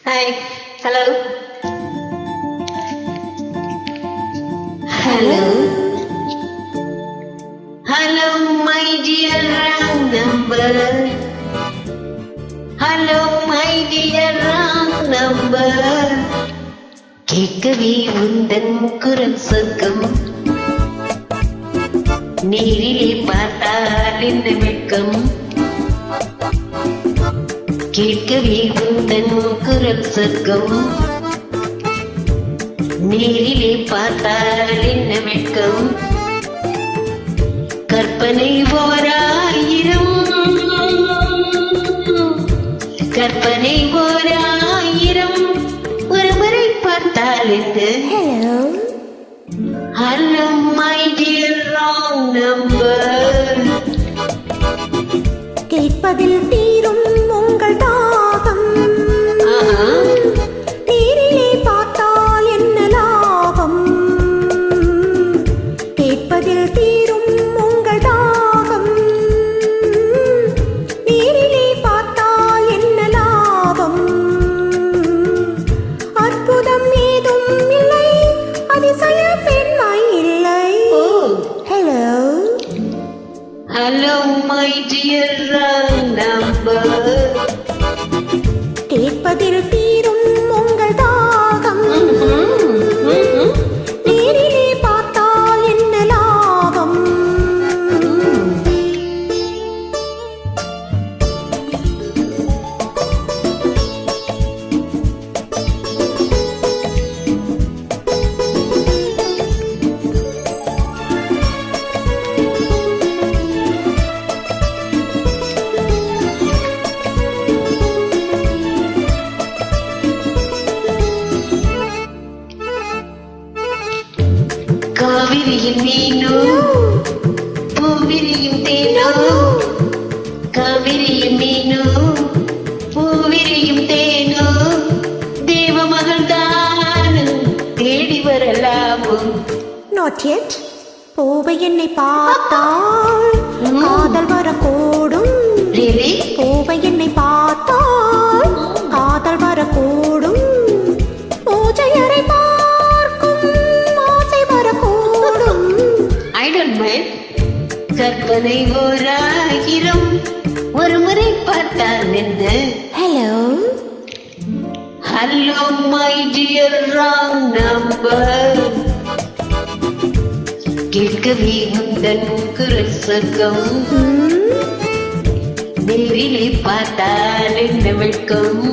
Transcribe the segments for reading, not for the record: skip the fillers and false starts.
Hi. Hello. Hello. Hello, my dear wrong number. Hello, my dear wrong number. கேட்கவே உந்தன் குரல் சொர்க்கம், நேரிலே பார்த்தால் இந்த வெட்கம். கேட்கவே உந்தன் குரல் சொர்க்கம், நேரிலே பார்த்தால் என்ன வெட்கம். கற்பனை ஓராயிரம், கற்பனை ஓராயிரம், ஒரு முறை பார்த்தால் என்ன. Hello, my dear wrong number. கேட்பதில் தீரும் உங்கள் தாகம், நேரிலே பார்த்தால் என்ன லாபம். கேட்பதில் தீரும் உங்கள் தாகம், நேரிலே பார்த்தால் என்ன லாபம். அற்புதம் ஏதும் இல்லை, அதிசய பெண்மை இல்லை. Hello Hello, my dear wrong number. கேட்பதில் தீரும் உங்கள் தாகம், நேரிலே பார்த்தால் என்ன லாபம். காவிரியின் மீனோ பூவிரியும் தேனோ, காவிரியின் மீனோ பூவிரியும் தேனோ, தேவமகள் தானோ தேடி வரலாமோ. Not yet. பூவை என்னை பார்த்தால் காதல் வரக்கூடும். Really? பூவை என்னை பார்த்தால் காதல் வரக்கூடும். பூஜை அறை பார்க்கும் ஆசை வரக்கூடும். I don't mind. கற்பனை ஓராயிரம், ஒரு முறை பார்த்தால் என்ன. Hello Hello, my dear wrong number. கேட்கவே உந்தன் குரல் சொர்க்கம், நேரிலே பார்த்தால் என்ன வெட்கம்.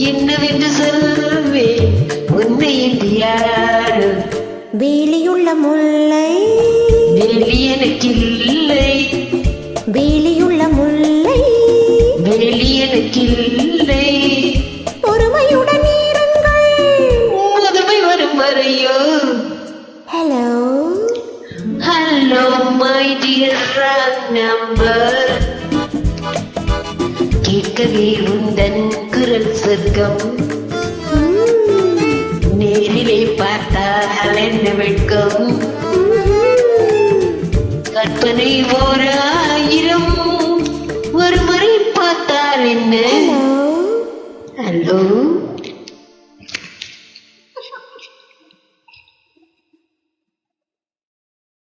என்னவென்று சொல்வேன் உன்னை என்று யாரோ. வேலியுள்ள முல்லை, வேலி எனக்கில்லை, வேலியுள்ள முல்லை, வேலி எனக்கில்லை. பொறுமையுடன் இருங்கள், முதுமை வரும் வரையோ. Hello Hello, my dear wrong number. கேட்கவே உந்தன் குரல் சொர்க்கம், நேரிலே பார்த்தால் என்ன வெட்கம். கற்பனை ஓராயிரம், ஒரு முறை பார்த்தால் என்ன. ஹலோ